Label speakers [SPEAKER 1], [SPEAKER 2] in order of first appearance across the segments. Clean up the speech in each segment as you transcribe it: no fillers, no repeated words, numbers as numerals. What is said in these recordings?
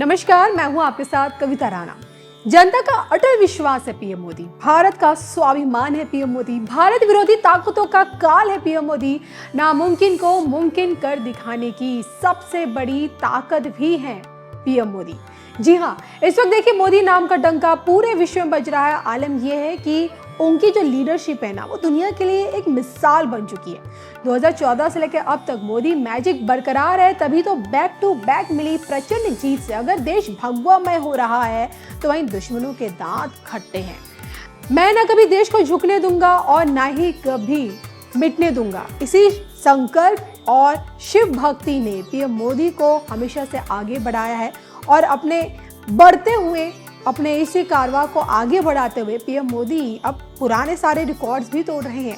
[SPEAKER 1] नमस्कार, मैं हूं आपके साथ कविता राणा। जनता का अटल विश्वास है पीएम मोदी, भारत का स्वाभिमान है पीएम मोदी, भारत विरोधी ताकतों का काल है पीएम मोदी, नामुमकिन को मुमकिन कर दिखाने की सबसे बड़ी ताकत भी है पीएम मोदी। जी हाँ, इस वक्त देखिए मोदी नाम का डंका पूरे विश्व में बज रहा है। आलम यह है कि उनकी जो लीडरशिप है ना, वो दुनिया के लिए एक मिसाल बन चुकी है। 2014 से लेकर अब तक मोदी मैजिक बरकरार है, तभी तो बैक टू बैक मिली प्रचंड जीत से अगर देश भगवामय हो रहा है तो वहीं दुश्मनों के दांत खट्टे हैं। मैं ना कभी देश को झुकने दूंगा और ना ही कभी मिटने दूंगा, इसी संकल्प और शिव भक्ति ने पीएम मोदी को हमेशा से आगे बढ़ाया है और अपने बढ़ते हुए अपने इसी कारवां को आगे बढ़ाते हुए पीएम मोदी अब पुराने सारे रिकॉर्ड्स भी तोड़ रहे हैं।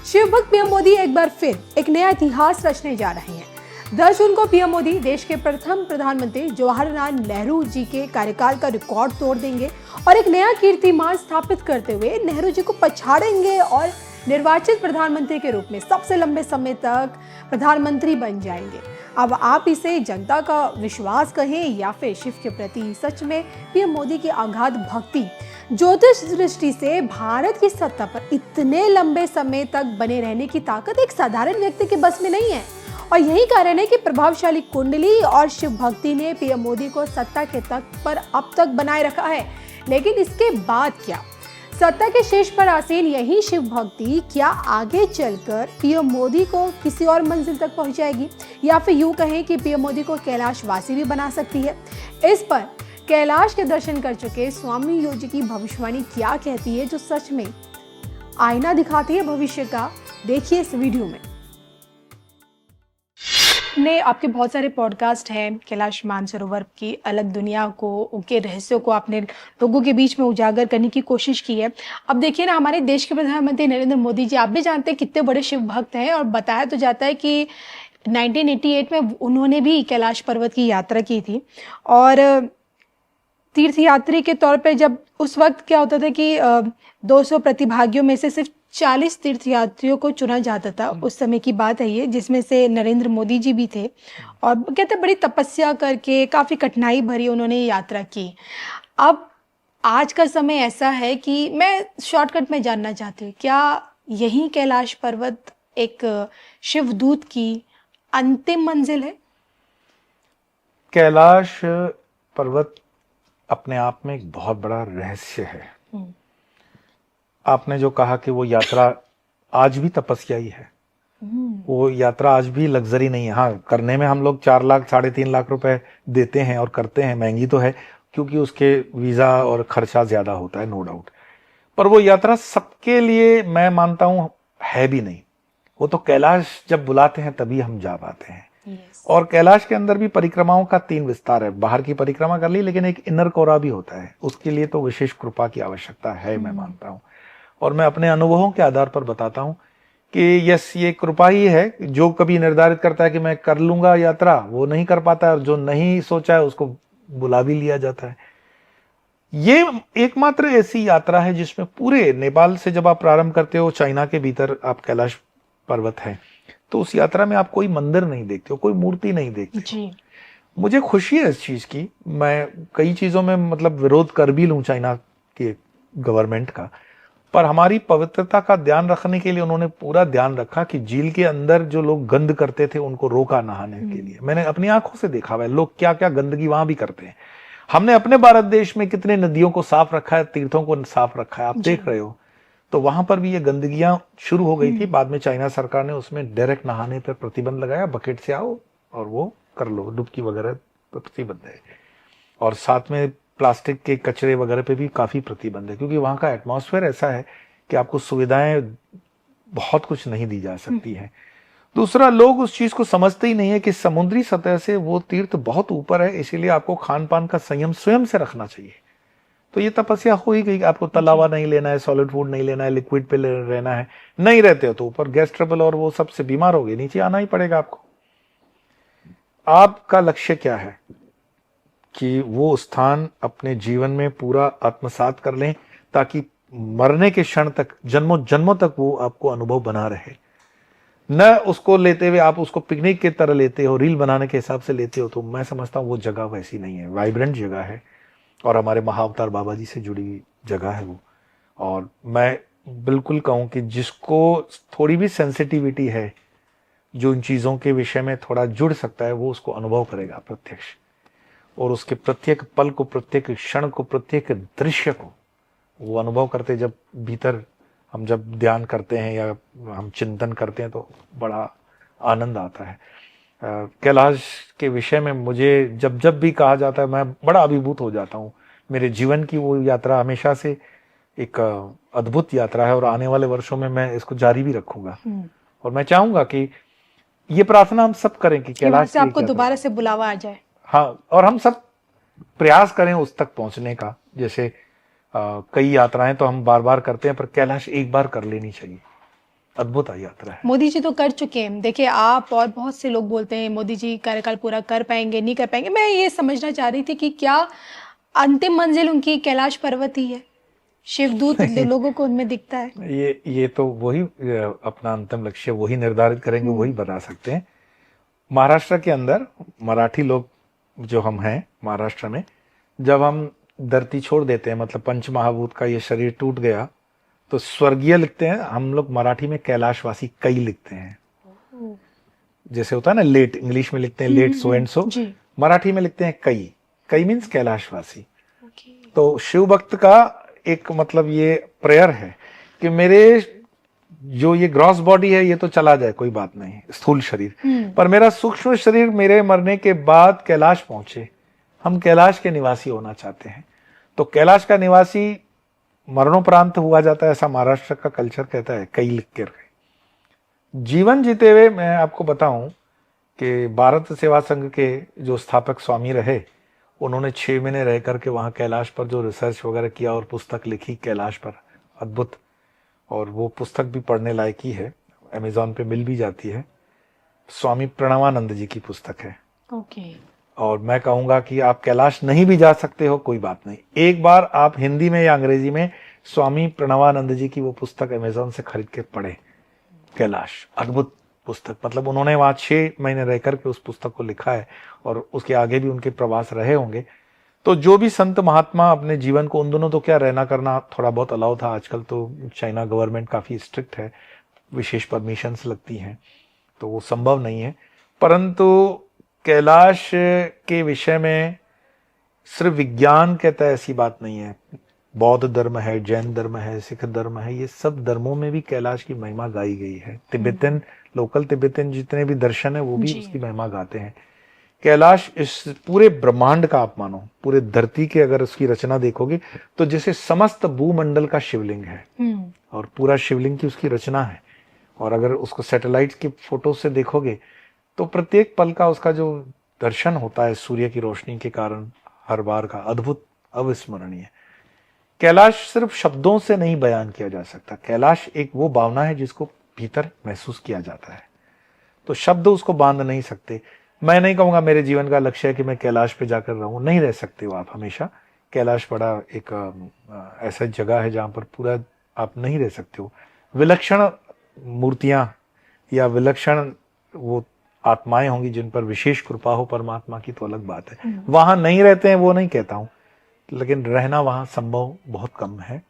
[SPEAKER 1] शिव भक्त पीएम मोदी एक बार फिर एक नया इतिहास रचने जा रहे हैं। 10 जून को पीएम मोदी देश के प्रथम प्रधानमंत्री जवाहरलाल नेहरू जी के कार्यकाल का रिकॉर्ड तोड़ देंगे और एक नया कीर्तिमान स्थापित करते हुए नेहरू जी को पछाड़ेंगे और निर्वाचित प्रधानमंत्री के रूप में सबसे लंबे समय तक प्रधानमंत्री बन जाएंगे। अब आप इसे जनता का विश्वास कहें या फिर शिव के प्रति सच में पीएम मोदी की अगाध भक्ति, ज्योतिष दृष्टि से भारत की सत्ता पर इतने लंबे समय तक बने रहने की ताकत एक साधारण व्यक्ति के बस में नहीं है। और यही कारण है कि प्रभावशाली कुंडली और शिव भक्ति ने पीएम मोदी को सत्ता के तख्त पर अब तक बनाए रखा है। लेकिन इसके बाद क्या? सत्ता के शीर्ष पर आसीन यही शिव भक्ति क्या आगे चलकर पीएम मोदी को किसी और मंजिल तक पहुंचाएगी या फिर यूं कहें कि पीएम मोदी को कैलाशवासी भी बना सकती है? इस पर कैलाश के दर्शन कर चुके स्वामी योगी की भविष्यवाणी क्या कहती है, जो सच में आईना दिखाती है भविष्य का? देखिए इस वीडियो में। ने आपके बहुत सारे पॉडकास्ट हैं कैलाश मानसरोवर की अलग दुनिया को, उनके रहस्यों को आपने लोगों के बीच में उजागर करने की कोशिश की है। अब देखिए ना, हमारे देश के प्रधानमंत्री नरेंद्र मोदी जी, आप भी जानते हैं कितने बड़े शिव भक्त हैं और बताया तो जाता है कि 1988 में उन्होंने भी कैलाश पर्वत की यात्रा की थी और तीर्थयात्री के तौर पे जब उस वक्त क्या होता था कि 200 प्रतिभागियों में से सिर्फ 40 तीर्थयात्रियों को चुना जाता था। उस समय की बात है ये, जिसमें से नरेंद्र मोदी जी भी थे और कहते बड़ी तपस्या करके काफ़ी कठिनाई भरी उन्होंने यात्रा की। अब आज का समय ऐसा है कि मैं शॉर्टकट में जानना चाहती हूँ, क्या यही कैलाश पर्वत एक शिवदूत की अंतिम मंजिल है?
[SPEAKER 2] कैलाश पर्वत अपने आप में एक बहुत बड़ा रहस्य है। आपने जो कहा कि वो यात्रा आज भी तपस्या ही है, वो यात्रा आज भी लग्जरी नहीं है। हाँ, करने में हम लोग 4 लाख 3.5 लाख रुपए देते हैं और करते हैं, महंगी तो है क्योंकि उसके वीजा और खर्चा ज्यादा होता है, नो डाउट। पर वो यात्रा सबके लिए मैं मानता हूं है भी नहीं। वो तो कैलाश जब बुलाते हैं तभी हम जा पाते हैं। और कैलाश के अंदर भी परिक्रमाओं का 3 विस्तार है। बाहर की परिक्रमा कर ली, लेकिन एक इनर कोरा भी होता है, उसके लिए तो विशेष कृपा की आवश्यकता है, मैं मानता हूं। और मैं अपने अनुभवों के आधार पर बताता हूं कि यस, ये कृपा ही है। जो कभी निर्धारित करता है कि मैं कर लूंगा यात्रा, वो नहीं कर पाता है, और जो नहीं सोचा है उसको बुला भी लिया जाता है। ये एकमात्र ऐसी यात्रा है जिसमें पूरे नेपाल से जब आप प्रारंभ करते हो, चाइना के भीतर आप कैलाश पर्वत है, तो उस यात्रा में आप कोई मंदिर नहीं देखते हो, कोई मूर्ति नहीं देखते जी। मुझे खुशी है इस चीज की। मैं कई चीजों में मतलब विरोध कर भी लूं चाइना के गवर्नमेंट का, पर हमारी पवित्रता का ध्यान रखने के लिए उन्होंने पूरा ध्यान रखा कि झील के अंदर जो लोग गंद करते थे उनको रोका नहाने के लिए। मैंने अपनी आंखों से देखा हुआ है लोग क्या क्या गंदगी वहां भी करते हैं। हमने अपने भारत देश में कितने नदियों को साफ रखा है, तीर्थों को साफ रखा है, आप देख रहे हो। तो वहां पर भी ये गंदगियां शुरू हो गई थी। बाद में चाइना सरकार ने उसमें डायरेक्ट नहाने पर प्रतिबंध लगाया, बकेट से आओ और वो कर लो, डुबकी वगैरह प्रतिबंध है। और साथ में प्लास्टिक के कचरे वगैरह पे भी काफी प्रतिबंध है, क्योंकि वहां का एटमॉस्फेयर ऐसा है कि आपको सुविधाएं बहुत कुछ नहीं दी जा सकती है। दूसरा, लोग उस चीज को समझते ही नहीं है कि समुद्री सतह से वो तीर्थ बहुत ऊपर है, इसीलिए आपको खान पान का संयम स्वयं से रखना चाहिए। तो ये तपस्या हो ही गई। आपको तला हुआ नहीं लेना है, सॉलिड फूड नहीं लेना है, लिक्विड पे रहना है। नहीं रहते हो तो ऊपर गैस ट्रबल और वो सबसे बीमार हो गए, नीचे आना ही पड़ेगा आपको। आपका लक्ष्य क्या है कि वो स्थान अपने जीवन में पूरा आत्मसात कर लें, ताकि मरने के क्षण तक, जन्मों जन्मों तक वो आपको अनुभव बना रहे। न उसको लेते हुए आप उसको पिकनिक की तरह लेते हो, रील बनाने के हिसाब से लेते हो, तो मैं समझता हूँ वो जगह वैसी नहीं है। वाइब्रेंट जगह है और हमारे महाअवतार बाबा जी से जुड़ी हुई जगह है वो। और मैं बिल्कुल कहूँ कि जिसको थोड़ी भी सेंसिटिविटी है, जो इन चीज़ों के विषय में थोड़ा जुड़ सकता है, वो उसको अनुभव करेगा प्रत्यक्ष, और उसके प्रत्येक पल को, प्रत्येक क्षण को, प्रत्येक दृश्य को वो अनुभव करते जब भीतर हम जब ध्यान करते हैं या हम चिंतन करते हैं तो बड़ा आनंद आता है। कैलाश के विषय में मुझे जब जब भी कहा जाता है मैं बड़ा अभिभूत हो जाता हूँ। मेरे जीवन की वो यात्रा हमेशा से एक अद्भुत यात्रा है और आने वाले वर्षों में मैं इसको जारी भी रखूंगा। और मैं चाहूंगा कि ये प्रार्थना हम सब करें कि कैलाश
[SPEAKER 1] से आपको दोबारा से बुलावा आ जाए।
[SPEAKER 2] हाँ, और हम सब प्रयास करें उस तक पहुंचने का। जैसे कई यात्राएं तो हम बार बार करते हैं, पर कैलाश एक बार कर लेनी चाहिए। अद्भुत यात्रा है।
[SPEAKER 1] मोदी जी तो कर चुके हैं। देखिए, आप और बहुत से लोग बोलते हैं मोदी जी कार्यकाल पूरा कर पाएंगे, नहीं कर पाएंगे। मैं ये समझना चाह रही थी कि क्या अंतिम मंजिल उनकी कैलाश पर्वत ही है? शिवदूत लोगों को उनमें दिखता है।
[SPEAKER 2] ये तो वही अपना अंतिम लक्ष्य वही निर्धारित करेंगे, वही बता सकते हैं। महाराष्ट्र के अंदर मराठी लोग जो हम हैं महाराष्ट्र में, जब हम धरती छोड़ देते हैं, मतलब पंचमहाभूत का ये शरीर टूट गया, तो स्वर्गीय लिखते हैं हम लोग मराठी में, कैलाशवासी कई लिखते हैं। जैसे होता है ना लेट, इंग्लिश में लिखते हैं let so and so, Marathi में लिखते हैं कई। कई मीन्स कैलाशवासी। तो शिव भक्त का एक मतलब ये प्रेयर है कि मेरे जो ये ग्रॉस बॉडी है ये तो चला जाए, कोई बात नहीं, स्थूल शरीर, पर मेरा सूक्ष्म शरीर मेरे मरने के बाद कैलाश पहुंचे। हम कैलाश के निवासी होना चाहते हैं। तो कैलाश का निवासी मरणोपरांत हुआ जाता है, ऐसा महाराष्ट्र का कल्चर कहता है। कई लिख कर जीवन जीते हुए मैं आपको बताऊं कि भारत सेवा संघ के जो स्थापक स्वामी रहे, उन्होंने 6 महीने रह करके वहां कैलाश पर जो रिसर्च वगैरह किया और पुस्तक लिखी कैलाश पर, अद्भुत। और वो पुस्तक भी पढ़ने लायक ही है, अमेजोन पे मिल भी जाती है। स्वामी प्रणवानंद जी की पुस्तक है। और मैं कहूंगा कि आप कैलाश नहीं भी जा सकते हो, कोई बात नहीं, एक बार आप हिंदी में या अंग्रेजी में स्वामी प्रणवानंद जी की वो पुस्तक अमेजोन से खरीद के पढ़े। कैलाश अद्भुत पुस्तक, मतलब उन्होंने वहां 6 महीने रह करके उस पुस्तक को लिखा है और उसके आगे भी उनके प्रवास रहे होंगे। तो जो भी संत महात्मा अपने जीवन को, उन दोनों तो क्या रहना करना थोड़ा बहुत अलाउ था, आजकल तो चाइना गवर्नमेंट काफी स्ट्रिक्ट है, विशेष परमिशंस लगती हैं, तो वो संभव नहीं है। परंतु कैलाश के विषय में सिर्फ विज्ञान कहता है ऐसी बात नहीं है। बौद्ध धर्म है, जैन धर्म है, सिख धर्म है, ये सब धर्मों में भी कैलाश की महिमा गाई गई है। तिब्बतन, लोकल तिब्बतन जितने भी दर्शन है वो भी उसकी महिमा गाते हैं। कैलाश इस पूरे ब्रह्मांड का आप मानो, पूरे धरती के अगर उसकी रचना देखोगे तो जैसे समस्त भूमंडल का शिवलिंग है और पूरा शिवलिंग की उसकी रचना है। और अगर उसको सैटेलाइट की फोटो से देखोगे तो प्रत्येक पल का उसका जो दर्शन होता है सूर्य की रोशनी के कारण हर बार का, अद्भुत, अविस्मरणीय। कैलाश सिर्फ शब्दों से नहीं बयान किया जा सकता। कैलाश एक वो भावना है जिसको भीतर महसूस किया जाता है, तो शब्द उसको बांध नहीं सकते। मैं नहीं कहूंगा मेरे जीवन का लक्ष्य है कि मैं कैलाश पे जाकर रहूं, नहीं रह सकते हो आप हमेशा। कैलाश बड़ा एक ऐसा जगह है जहां पर पूरा आप नहीं रह सकते हो। विलक्षण मूर्तियां या विलक्षण वो आत्माएं होंगी जिन पर विशेष कृपा हो परमात्मा की, तो अलग बात है। वहां नहीं रहते हैं वो नहीं कहता हूं, लेकिन रहना वहां संभव बहुत कम है।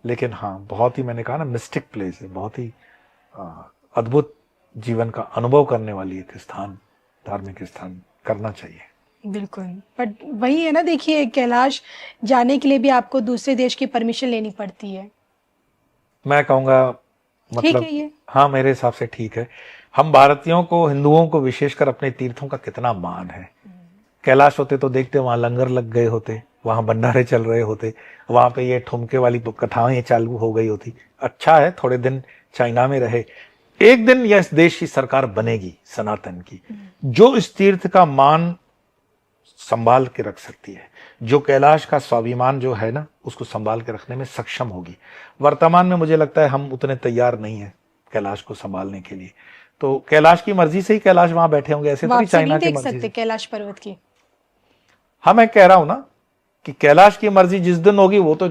[SPEAKER 2] लेकिन हाँ, बहुत ही, मैंने कहा ना, मिस्टिक प्लेस है, बहुत ही अद्भुत जीवन का अनुभव करने वाली एक स्थान, धार्मिक स्थान करना चाहिए।
[SPEAKER 1] बिल्कुल, बट वही है ना, देखिए कैलाश जाने के लिए भी आपको दूसरे देश की परमिशन लेनी पड़ती है।
[SPEAKER 2] मैं कहूँगा मतलब
[SPEAKER 1] ठीक है ये?
[SPEAKER 2] हाँ, मेरे हिसाब से ठीक है। हम भारतीयों को, हिंदुओं को विशेषकर अपने तीर्थों का कितना मान है। कैलाश होते तो देखते वहां लंगर लग गए होते, वहां भंडारे चल रहे होते, वहां पे ये ठुमके वाली कथाएं चालू हो गई होती। अच्छा है थोड़े दिन चाइना में रहे, एक दिन यह इस देश की सरकार बनेगी सनातन की, जो इस तीर्थ का मान संभाल के रख सकती है, जो कैलाश का स्वाभिमान जो है ना उसको संभाल के रखने में सक्षम होगी। वर्तमान में मुझे लगता है हम उतने तैयार नहीं है कैलाश को संभालने के लिए। तो कैलाश की मर्जी से ही कैलाश वहां बैठे होंगे, ऐसे थोड़ी चाइना की मर्जी से।
[SPEAKER 1] कैलाश पर्वत की,
[SPEAKER 2] हाँ, मैं कह रहा हूं ना कि कैलाश की मर्जी जिस दिन होगी वो तो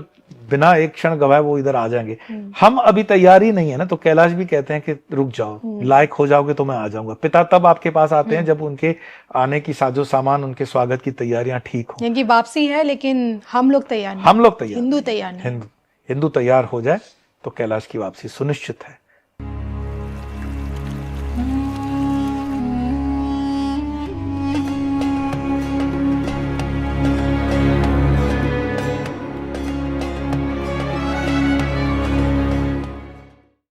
[SPEAKER 2] बिना एक क्षण गवाए वो इधर आ जाएंगे। हम अभी तैयार ही नहीं है ना, तो कैलाश भी कहते हैं कि रुक जाओ, लायक हो जाओगे तो मैं आ जाऊंगा। पिता तब आपके पास आते हैं जब उनके आने की साजो सामान, उनके स्वागत की तैयारियां ठीक हो।
[SPEAKER 1] यानी वापसी है, लेकिन हम लोग तैयार नहीं,
[SPEAKER 2] हम लोग तैयार,
[SPEAKER 1] हिंदू तैयार नहीं।
[SPEAKER 2] हिंदू तैयार हो जाए तो कैलाश की वापसी सुनिश्चित है।